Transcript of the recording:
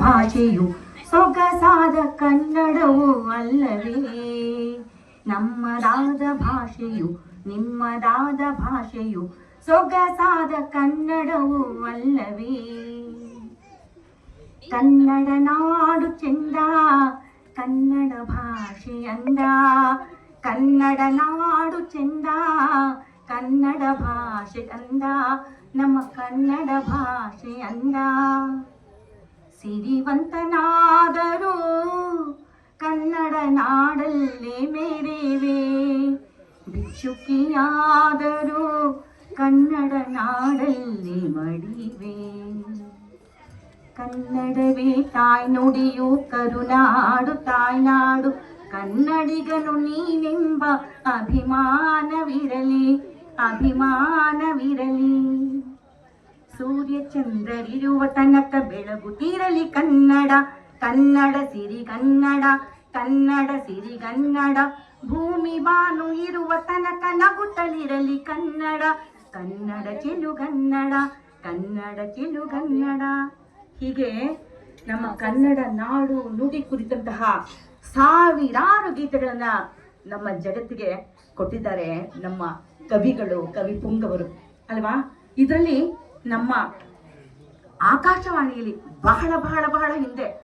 ಭಾಷೆಯು ಸೊಗಸಾದ ಕನ್ನಡವು ಅಲ್ಲವೇ? ನಮ್ಮದಾದ ಭಾಷೆಯು ನಿಮ್ಮದಾದ ಭಾಷೆಯು ಸೊಗಸಾದ ಕನ್ನಡವು ಅಲ್ಲವೇ? ಕನ್ನಡ ನಾಡು ಚೆಂದ, ಕನ್ನಡ ಭಾಷೆ ಅಂದ. ಕನ್ನಡ ನಾಡು ಚೆಂದ, ಕನ್ನಡ ಭಾಷೆ ಅಂದ. ನಮ್ಮ ಕನ್ನಡ ಭಾಷೆ ಅಂದ. ಸಿರಿವಂತನಾದರೂ ಕನ್ನಡ ನಾಡಲ್ಲೇ ಮೇರೆವೆ, ಭಿಕ್ಷುಕಿಯಾದರೂ ಕನ್ನಡ ನಾಡಲ್ಲಿ ಮಡಿವೆ. ಕನ್ನಡವೇ ತಾಯ್ನುಡಿಯು ಕರುನಾಡು ತಾಯ್ನಾಡು, ಕನ್ನಡಿಗನು ನೀನೆಂಬ ಅಭಿಮಾನವಿರಲಿ, ಅಭಿಮಾನವಿರಲಿ. ಸೂರ್ಯ ಚಂದ್ರರಿರುವ ತನಕ ಬೆಳಗುತ್ತಿರಲಿ ಕನ್ನಡ, ಕನ್ನಡ ಸಿರಿ ಕನ್ನಡ, ಕನ್ನಡ ಸಿರಿ ಕನ್ನಡ. ಭೂಮಿ ಬಾನು ಇರುವ ತನಕ ನಗುತ್ತಲಿರಲಿ ಕನ್ನಡ, ಕನ್ನಡ ಚೆಲುಗನ್ನಡ, ಕನ್ನಡ ಚೆಲುಗನ್ನಡ. ಹೀಗೆ ನಮ್ಮ ಕನ್ನಡ ನಾಡು ನುಡಿ ಕುರಿತಂತಹ ಸಾವಿರಾರು ಗೀತೆಗಳನ್ನ ನಮ್ಮ ಜಗತ್ತಿಗೆ ಕೊಟ್ಟಿದ್ದಾರೆ ನಮ್ಮ ಕವಿಗಳು, ಕವಿ ಪುಂಗವರು ಅಲ್ವಾ. ಇದರಲ್ಲಿ ನಮ್ಮ ಆಕಾಶವಾಣಿಯಲ್ಲಿ ಬಹಳ ಬಹಳ ಬಹಳ ಹಿಂದೆ